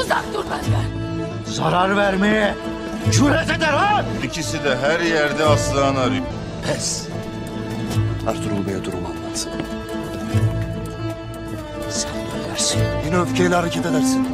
Uzak dur benden. Zarar vermeye cüret eder ha! İkisi de her yerde Aslıhan arıyor. Pes. Ertuğrul Bey'e durumu anlatsın. Sen böylersin. Yine öfkeyle hareket edersin.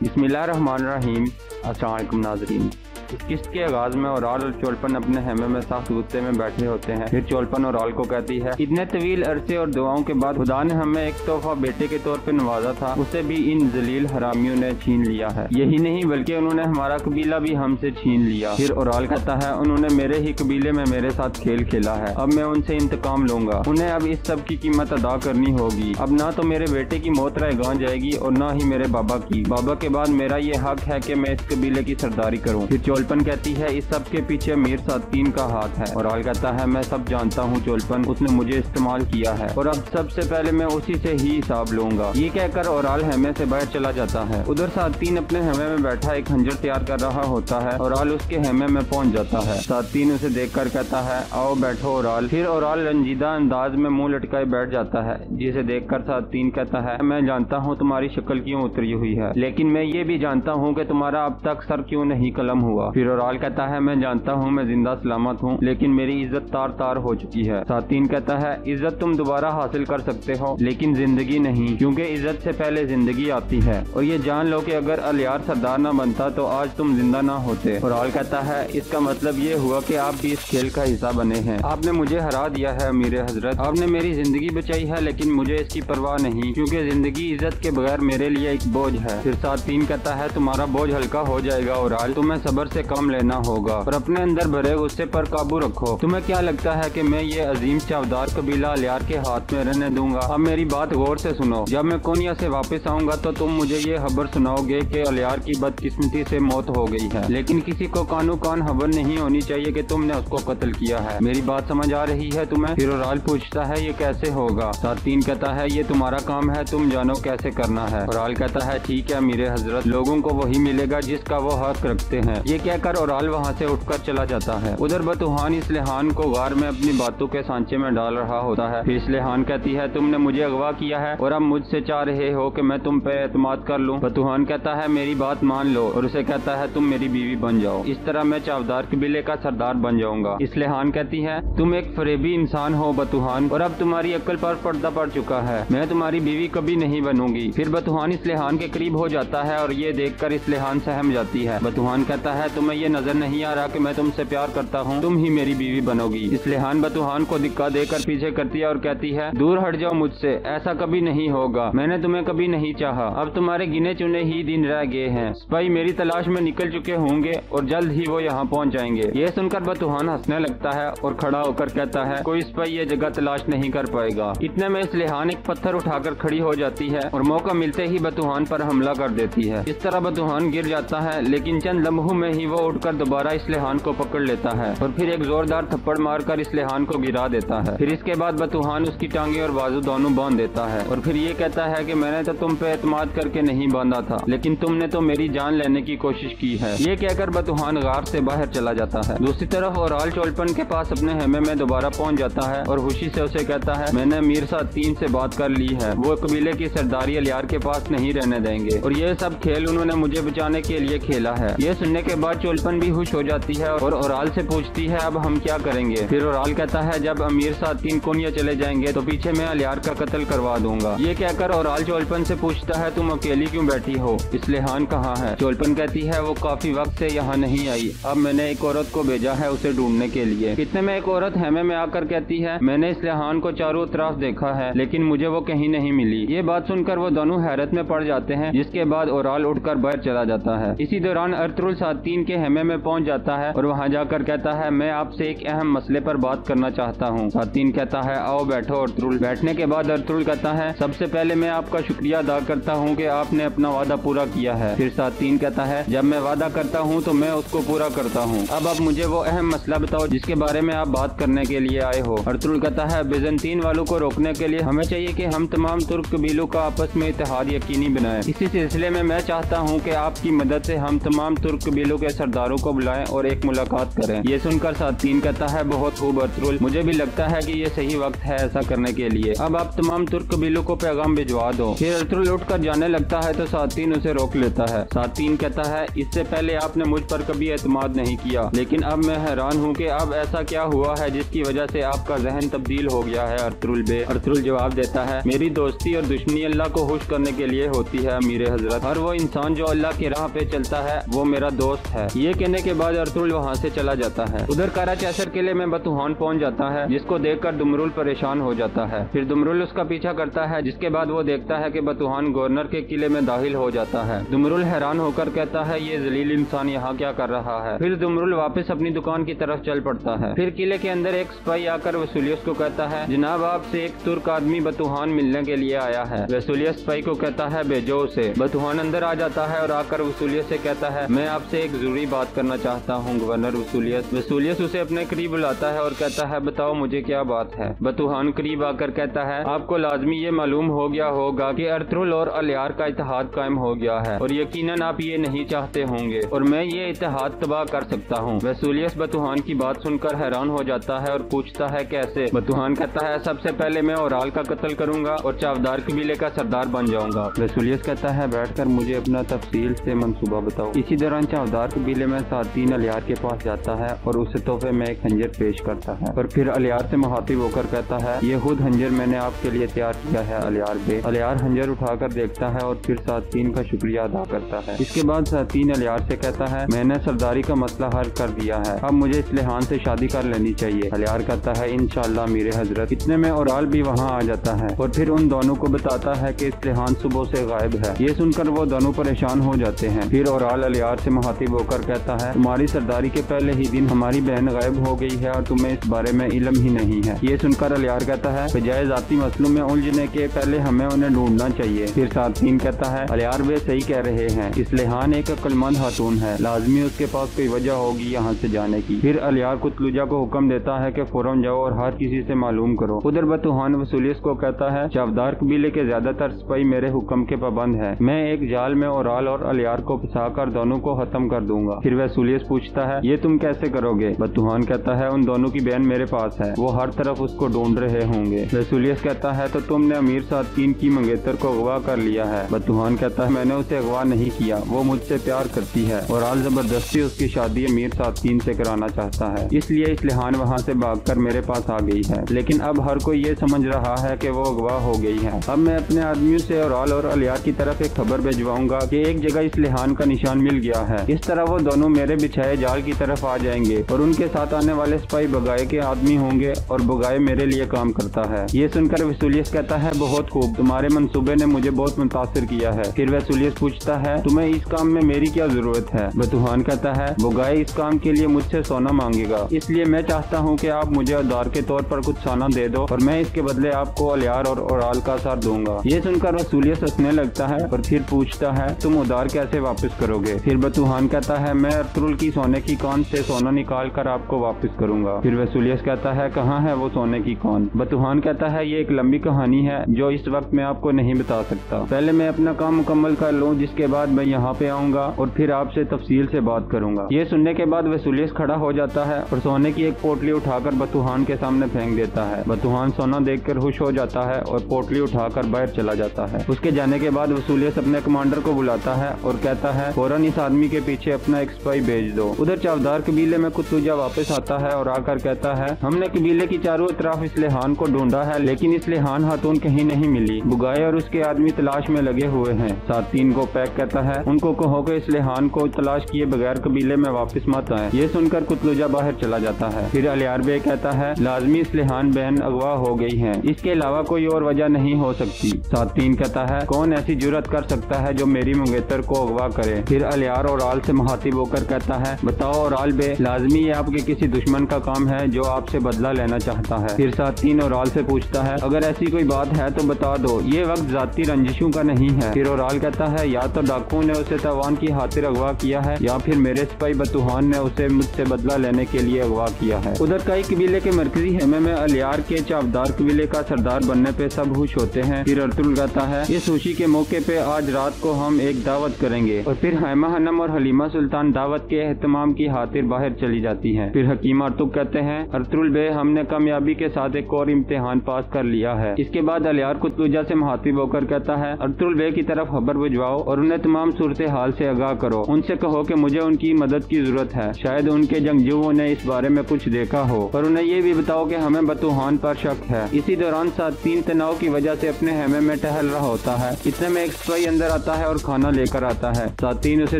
बिस्मिल्लाहिर्रहमानिर्रहीम। अस्सलाम वालेकुम नाज़रीन। इस किस्त के आगाज में औराल और चोलपन अपने हेमे में सख्त गुस्से में बैठे होते हैं। फिर चोलपन औराल को कहती है, इतने तवील अरसे और दुआओं के बाद खुदा ने हमें एक तोहफा बेटे के तौर पे नवाजा था, उसे भी इन जलील हरामियों ने छीन लिया है। यही नहीं बल्कि उन्होंने हमारा कबीला भी हमसे छीन लिया। फिर औराल कहता है, उन्होंने मेरे ही कबीले में मेरे साथ खेल खेला है, अब मैं उनसे इंतकाम लूंगा। उन्हें अब इस सब की कीमत अदा करनी होगी। अब ना तो मेरे बेटे की मौत रहेगां जाएगी और ना ही मेरे बाबा की। बाबा के बाद मेरा ये हक है कि मैं इस कबीले की सरदारी करूँ। फिर चोलपन कहती है, इस सब के पीछे अमीर सातीन का हाथ है। और कहता है, मैं सब जानता हूँ चोलपन, उसने मुझे इस्तेमाल किया है और अब सबसे पहले मैं उसी से ही हिसाब लूंगा। ये कहकर औराल हेमे से बाहर चला जाता है। उधर सातीन अपने हेमे में बैठा एक खंजर तैयार कर रहा होता है। औराल उसके हेमे में पहुंच जाता है। सातीन उसे देखकर कहता है, आओ बैठो औराल। फिर औराल रंजीदा अंदाज में मुंह लटकाए बैठ जाता है, जिसे देखकर सातीन कहता है, मैं जानता हूँ तुम्हारी शक्ल क्यों उतरी हुई है, लेकिन मैं ये भी जानता हूँ कि तुम्हारा अब तक सर क्यों नहीं कलम हुआ। फिर औराल कहता है, मैं जानता हूँ मैं जिंदा सलामत हूँ, लेकिन मेरी इज्जत तार तार हो चुकी है। सातीन कहता है, इज्जत तुम दोबारा हासिल कर सकते हो, लेकिन जिंदगी नहीं, क्योंकि इज्जत से पहले जिंदगी आती है। और ये जान लो कि अगर अलियार सरदार न बनता तो आज तुम जिंदा ना होते। औराल कहता है, इसका मतलब ये हुआ कि आप भी इस खेल का हिस्सा बने हैं। आपने मुझे हरा दिया है अमीर हजरत, आपने मेरी जिंदगी बचाई है, लेकिन मुझे इसकी परवाह नहीं, क्योंकि जिंदगी इज्जत के बगैर मेरे लिए एक बोझ है। फिर सातीन कहता है, तुम्हारा बोझ हल्का हो जाएगा औराल, तुम्हें सब्र से काम लेना होगा और अपने अंदर भरे गुस्से पर काबू रखो। तुम्हें क्या लगता है कि मैं ये अजीम चावदार कबीला अलियार के हाथ में रहने दूंगा? अब मेरी बात गौर से सुनो। जब मैं कोनिया से वापस आऊंगा तो तुम मुझे ये खबर सुनाओगे कि अलियार की बदकिस्मती से मौत हो गई है, लेकिन किसी को कानो कान खबर नहीं होनी चाहिए कि तुमने उसको कत्ल किया है। मेरी बात समझ आ रही है तुम्हें? फिर औराल पूछता है, ये कैसे होगा? सातीन कहता है, ये तुम्हारा काम है, तुम जानो कैसे करना है। औराल कहता है, ठीक है मेरे हजरत, लोगों को वही मिलेगा जिसका वो हक रखते हैं। ये कहकर औराल वहाँ से उठकर चला जाता है। उधर बतूहान इस्लेहान को गार में अपनी बातों के सांचे में डाल रहा होता है। फिर इस्लेहान कहती है, तुमने मुझे अगवा किया है और अब मुझसे चाह रहे हो कि मैं तुम पे एतमाद कर लूं। बतूहान कहता है, मेरी बात मान लो, और उसे कहता है, तुम मेरी बीवी बन जाओ, इस तरह मैं चावदार कबीले का सरदार बन जाऊंगा। इस्लेहान कहती है, तुम एक फरेबी इंसान हो बतूहान, और अब तुम्हारी अक्ल पर पर्दा पड़ चुका है, मैं तुम्हारी बीवी कभी नहीं बनूंगी। फिर बतूहान इस्लेहान के करीब हो जाता है और ये देखकर इस्लेहान सहम जाती है। बतूहान कहता है, तुम्हें ये नजर नहीं आ रहा कि मैं तुमसे प्यार करता हूँ, तुम ही मेरी बीवी बनोगी। इस्लेहान बतूहान को धिक्का देकर पीछे करती है और कहती है, दूर हट जाओ मुझसे, ऐसा कभी नहीं होगा, मैंने तुम्हें कभी नहीं चाहा, अब तुम्हारे गिने चुने ही दिन रह गए हैं। सिपाही मेरी तलाश में निकल चुके होंगे और जल्द ही वो यहाँ पहुँच जाएंगे। ये सुनकर बतूहान हंसने लगता है और खड़ा होकर कहता है, कोई सिपाही ये जगह तलाश नहीं कर पाएगा। इतने में इस्लेहान एक पत्थर उठाकर खड़ी हो जाती है और मौका मिलते ही बतूहान पर हमला कर देती है। इस तरह बतूहान गिर जाता है, लेकिन चंद लम्हों में ही वो उठकर दोबारा इस्लेहान को पकड़ लेता है और फिर एक जोरदार थप्पड़ मारकर इस्लेहान को गिरा देता है। फिर इसके बाद बतूहान उसकी टांगे और बाजू दोनों बांध देता है और फिर ये कहता है कि मैंने तो तुम पे एतमाद करके नहीं बांधा था, लेकिन तुमने तो मेरी जान लेने की कोशिश की है। ये कहकर बतूहान गार से बाहर चला जाता है। दूसरी तरफ औराल चोलपन के पास अपने हेमे में दोबारा पहुंच जाता है और खुशी से उसे कहता है, मैंने अमीर सातीन से बात कर ली है, वो कबीले की सरदारी अलियार के पास नहीं रहने देंगे और ये सब खेल उन्होंने मुझे बचाने के लिए खेला है। ये सुनने के बाद चोलपन भी खुश हो जाती है और औराल से पूछती है, अब हम क्या करेंगे? फिर औराल कहता है, जब अमीर सातीन कोनिया चले जाएंगे तो पीछे मैं अलियार का कत्ल करवा दूंगा। ये कहकर औराल चोलपन से पूछता है, तुम अकेली क्यों बैठी हो? इस्लेहान कहाँ है? चोलपन कहती है, वो काफी वक्त से यहाँ नहीं आई, अब मैंने एक औरत को भेजा है उसे ढूंढने के लिए। इतने में एक औरत हेमे में आकर कहती है, मैंने इस्लेहान को चारों तरफ देखा है, लेकिन मुझे वो कहीं नहीं मिली। ये बात सुनकर वो दोनों हैरत में पड़ जाते हैं, जिसके बाद औराल उठकर बाहर चला जाता है। इसी दौरान अर्तुरुल सातीन के हेमे में पहुंच जाता है और वहां जाकर कहता है, मैं आपसे एक अहम मसले पर बात करना चाहता हूं। सातीन कहता है, आओ बैठो अर्तुरुल। बैठने के बाद अर्तुरुल कहता है, सबसे पहले मैं आपका शुक्रिया अदा करता हूं कि आपने अपना वादा पूरा किया है। फिर सातीन कहता है, जब मैं वादा करता हूं तो मैं उसको पूरा करता हूं। अब आप मुझे वो अहम मसला बताओ जिसके बारे में आप बात करने के लिए आए हो। अर्तुरुल कहता है, बिजंतीन वालों को रोकने के लिए हमें चाहिए कि हम तमाम तुर्क कबीलों का आपस में इत्तेहाद यकीनी बनाएं। इसी सिलसिले में मैं चाहता हूं कि आपकी मदद से हम तमाम तुर्क कबीलों के सरदारों को बुलाएं और एक मुलाकात करें। ये सुनकर सातीन कहता है, बहुत खूब अर्तुगरुल, मुझे भी लगता है कि ये सही वक्त है ऐसा करने के लिए। अब आप तमाम तुर्क कबीलों को पैगाम भिजवा दो। फिर अर्तुगरुल उठकर जाने लगता है तो सातीन उसे रोक लेता है। सातीन कहता है, इससे पहले आपने मुझ पर कभी एतमाद नहीं किया, लेकिन अब मैं हैरान हूँ कि अब ऐसा क्या हुआ है जिसकी वजह से आपका जहन तब्दील हो गया है अर्तुगरुल बे। अर्तुगरुल जवाब देता है, मेरी दोस्ती और दुश्मनी अल्लाह को खुश करने के लिए होती है अमीर हजरत। हर वो इंसान जो अल्लाह की राह पे चलता है वो मेरा दोस्त है। ये कहने के बाद अर्तुगरुल वहाँ से चला जाता है। उधर कराचेसर किले में बतूहान पहुँच जाता है, जिसको देखकर दुमरुल परेशान हो जाता है। फिर दुमरुल उसका पीछा करता है, जिसके बाद वो देखता है कि बतूहान गवर्नर के किले में दाखिल हो जाता है। दुमरुल हैरान होकर कहता है, ये जलील इंसान यहाँ क्या कर रहा है। फिर दुमरुल वापस अपनी दुकान की तरफ चल पड़ता है। फिर किले के अंदर एक सिपाही आकर वसूलियस को कहता है, जनाब आपसे एक तुर्क आदमी बतूहान मिलने के लिए आया है। वसूलियस सिपाही को कहता है, भेजो उसे। बतूहान अंदर आ जाता है और आकर वसूलियस से कहता है, मैं आपसे एक जरूरी बात करना चाहता हूँ गवर्नर वसूलियस। वसूलियस उसे अपने करीब बुलाता है और कहता है, बताओ मुझे क्या बात है। बतूहान करीब आकर कहता है, आपको लाजमी ये मालूम हो गया होगा कि अर्तुगरुल और अलियार का इत्तेहाद कायम हो गया है और यकीनन आप ये नहीं चाहते होंगे और मैं ये इत्तेहाद तबाह कर सकता हूँ। वसूलियस बतूहान की बात सुनकर हैरान हो जाता है और पूछता है, कैसे। बतूहान कहता है, सबसे पहले मैं ओराल का कत्ल करूंगा और चावदार कबीले का सरदार बन जाऊंगा। वसूलियस कहता है, बैठकर मुझे अपना तफसील से मंसूबा बताओ। इसी दौरान चावदार कबीले में सातीन अलियार के पास जाता है और उसे तोहफे में एक खंजर पेश करता है और फिर अलियार से मुखातिब होकर कहता है, ये खुद खंजर मैंने आपके लिए तैयार किया है अलियार बे। अलियार खंजर उठाकर देखता है और फिर सातीन का शुक्रिया अदा करता है। इसके बाद सातीन अलियार से कहता है, मैंने सरदारी का मसला हल कर दिया है, अब मुझे इस्लेहान से शादी कर लेनी चाहिए। अलियार कहता है, इंशाअल्लाह मेरे हजरत। इतने में ओराल भी वहाँ आ जाता है और फिर उन दोनों को बताता है कि इस्लेहान सुबह से गायब है। ये सुनकर वो दोनों परेशान हो जाते हैं। फिर ओराल अलियार से मुखातिब होकर कहता है, तुम्हारी सरदारी के पहले ही दिन हमारी बहन गायब हो गई है और तुम्हें इस बारे में इल्म ही नहीं है। ये सुनकर अलियार कहता है, बजाय जाती मसलों में उलझने के पहले हमें उन्हें ढूंढना चाहिए। फिर सातीन कहता है, अलियार वे सही कह रहे हैं, इस्लेहान एक अक्लमंद खातून है, लाजमी उसके पास कोई वजह होगी यहाँ से जाने की। फिर अलियार कुतलुजा को हुक्म देता है कि फौरन जाओ और हर किसी से मालूम करो। उधर बतूहान वसूलियस को कहता है, चावदार कबीले के ज्यादातर सिपाही मेरे हुक्म के पाबंद है, मैं एक जाल में ओराल और अलियार को फंसाकर दोनों को खत्म कर दूंगा। फिर वसूलियस पूछता है, ये तुम कैसे करोगे। बतूहान कहता है, उन दोनों की बहन मेरे पास है, वो हर तरफ उसको ढूंढ रहे होंगे। वसूलियस कहता है, तो तुमने अमीर सातीन की मंगेतर को अगवा कर लिया है। बतूहान कहता है, मैंने उसे अगवा नहीं किया, वो मुझसे प्यार करती है। ओराल जबरदस्ती उसकी शादी अमीर सातीन से कराना चाहता है, इसलिए इस्लेहान वहाँ से भागकर मेरे पास आ गई है। लेकिन अब हर कोई ये समझ रहा है कि वो अगवा हो गई है। अब मैं अपने आदमियों से ओराल और अलियार की तरफ एक खबर भिजवाऊंगा कि एक जगह इस्लेहान का निशान मिल गया है। इस तरह वो दोनों मेरे बिछाए जाल की तरफ आ जाएंगे और उनके साथ आने वाले सिपाही बगाए के आदमी होंगे और बगाए मेरे लिए काम करता है। ये सुनकर वसूलियस कहता है, बहुत खूब, तुम्हारे मंसूबे ने मुझे बहुत मुतासिर किया है। फिर वसूलियस पूछता है, तुम्हें इस काम में मेरी क्या जरूरत है। बतूहान कहता है, बगाए इस काम के लिए मुझसे सोना मांगेगा, इसलिए मैं चाहता हूँ कि आप मुझे उधार के तौर पर कुछ सोना दे दो और मैं इसके बदले आपको अलियार और ओराल का साथ दूंगा। ये सुनकर वसूलियस हंसने लगता है और फिर पूछता है, तुम उधार कैसे वापस करोगे। फिर बतूहान कहता है, मैं अर्तुगरुल की सोने की कान से सोना निकाल कर आपको वापस करूंगा। फिर वसूलियस कहता है, कहाँ है वो सोने की कान। बतूहान कहता है, ये एक लंबी कहानी है जो इस वक्त मैं आपको नहीं बता सकता, पहले मैं अपना काम मुकम्मल कर लूँ, जिसके बाद मैं यहाँ पे आऊंगा और फिर आपसे तफसील से बात करूंगा। ये सुनने के बाद वसूलियस खड़ा हो जाता है और सोने की एक पोटली उठाकर बतूहान के सामने फेंक देता है। बतूहान सोना देखकर खुश हो जाता है और पोटली उठाकर बाहर चला जाता है। उसके जाने के बाद वसूलियस अपने कमांडर को बुलाता है और कहता है, फौरन इस आदमी के पीछे अपना एक सिपाही भेज दो। उधर चावदार कबीले में कुतलुजा वापस आता है और आकर कहता है, हमने कबीले की चारों तरफ इस्लेहान को ढूंढा है, लेकिन इस्लेहान खातून कहीं नहीं मिली। बुगाए और उसके आदमी तलाश में लगे हुए हैं। सातीन को पैक कहता है, उनको कहो कि इस्लेहान को तलाश किए बगैर कबीले में वापस मत आए। ये सुनकर कुतलुजा बाहर चला जाता है। फिर अलियार बे कहता है, लाजमी इस्लेहान बहन अगवा हो गई है, इसके अलावा कोई और वजह नहीं हो सकती। सातीन कहता है, कौन ऐसी जुर्रत कर सकता है जो मेरी मंगेतर को अगवा करे। फिर अलियार ओराल से मुखातिब होकर कहता है, बताओ ओराल बे, लाजमी ये आपके किसी दुश्मन का काम है जो आपसे बदला लेना चाहता है। फिर सातीन ओराल से पूछता है, अगर ऐसी कोई बात है तो बता दो, ये वक्त जाती रंजिशों का नहीं है। फिर ओराल कहता है, या तो डाकुओं ने उसे तावान की खातिर अगवा किया है या फिर मेरे सिपाही बतूहान ने उसे मुझसे बदला लेने के लिए अगवा किया है। उधर कई कबीले के मरकजी हेमे में अलियार के चावदार कबीले का सरदार बनने पे सब खुश होते हैं। फिर अर्तुगरुल कहता है, इस खुशी के मौके पे आज रात को हम एक दावत करेंगे और फिर हैमा हनम और हलीमा सुल्तान दावत के एहतमाम की खातिर बाहर चली जाती है। फिर हकीम अर्तुग कहते हैं, अर्तुगरुल बे, हमने कामयाबी के साथ एक और इम्तिहान पास कर लिया है। इसके बाद अलियार कुतलुजा से मुखातिब होकर कहता है, अर्तुगरुल बे की तरफ खबर भिजवाओ और उन्हें तमाम सूरत हाल से आगाह करो। उनसे कहो कि मुझे उनकी मदद की जरूरत है। शायद उनके जंगजुओं ने इस बारे में कुछ देखा हो, और उन्हें ये भी बताओ कि हमें बतूहान पर शक है। इसी दौरान सातीन तनाव की वजह से अपने हेमे में टहल रहा होता है। इतने में एक सिपाही अंदर आता है और खाना लेकर आता है। सातीन उसे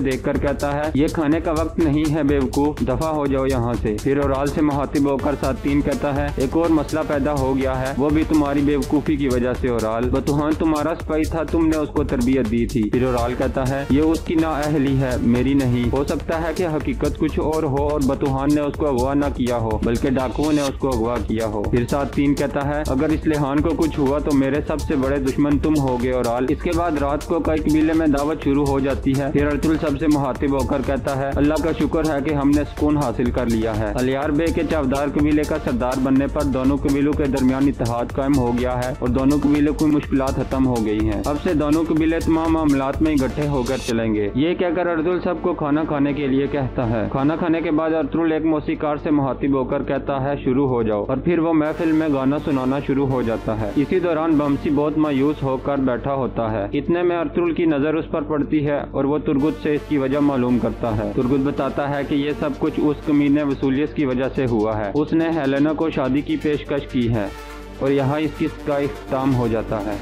देखकर कहता है, ये खाने का वक्त नहीं है बेवकूफ, दफा हो जाओ यहाँ से। फिर ओराल से मुखातिब होकर सातीन कहता है, एक और मसला पैदा हो गया है, वो भी तुम्हारी बेवकूफी की वजह से। ओराल, बतूहान तुम्हारा सिपाही था, तुमने उसको तरबियत दी थी। फिर ओराल कहता है, ये उसकी नाअहली है, मेरी नहीं। हो सकता है कि हकीकत कुछ और हो और बतूहान ने उसको अगवा न किया हो, बल्कि डाकुओं ने उसको अगवा किया हो। फिर सातीन कहता है, अगर इस लिहान को कुछ हुआ तो मेरे सबसे बड़े दुश्मन तुम होगे ओराल। इसके बाद रात को कई कबीले में दावत शुरू हो जाती है। फिर अर्तुगरुल सबसे मुखातिब होकर कहता है, अल्लाह का शुक्र है कि हमने सुकून हासिल कर लिया है। अलियार बे के चावदार कबीले का सरदार बनने पर दोनों कबीलों के दरमियान इत्तेहाद कायम हो गया है और दोनों कबीलों की मुश्किलात खत्म हो गई हैं। अब से दोनों कबीले तमाम मामलात में इकट्ठे होकर चलेंगे। ये कहकर अर्तुगरुल सबको खाना खाने के लिए कहता है। खाना खाने के बाद अर्तुगरुल एक मौसीकार से मुखातिब होकर कहता है, शुरू हो जाओ, और फिर वो महफिल में गाना सुनाना शुरू हो जाता है। इसी दौरान बमसी बहुत मायूस होकर बैठा होता है। इतने में अर्तुगरुल की नजर उस पर पड़ती है और वो तुर्गुत से इसकी वजह मालूम करता है। तुर्गुत बताता है कि ये सब कुछ उस कमीने वसूलियत की वजह से हुआ है। उसने हेलेना को शादी की पेशकश की है। और यहाँ इस किस्त का इख्तिताम हो जाता है।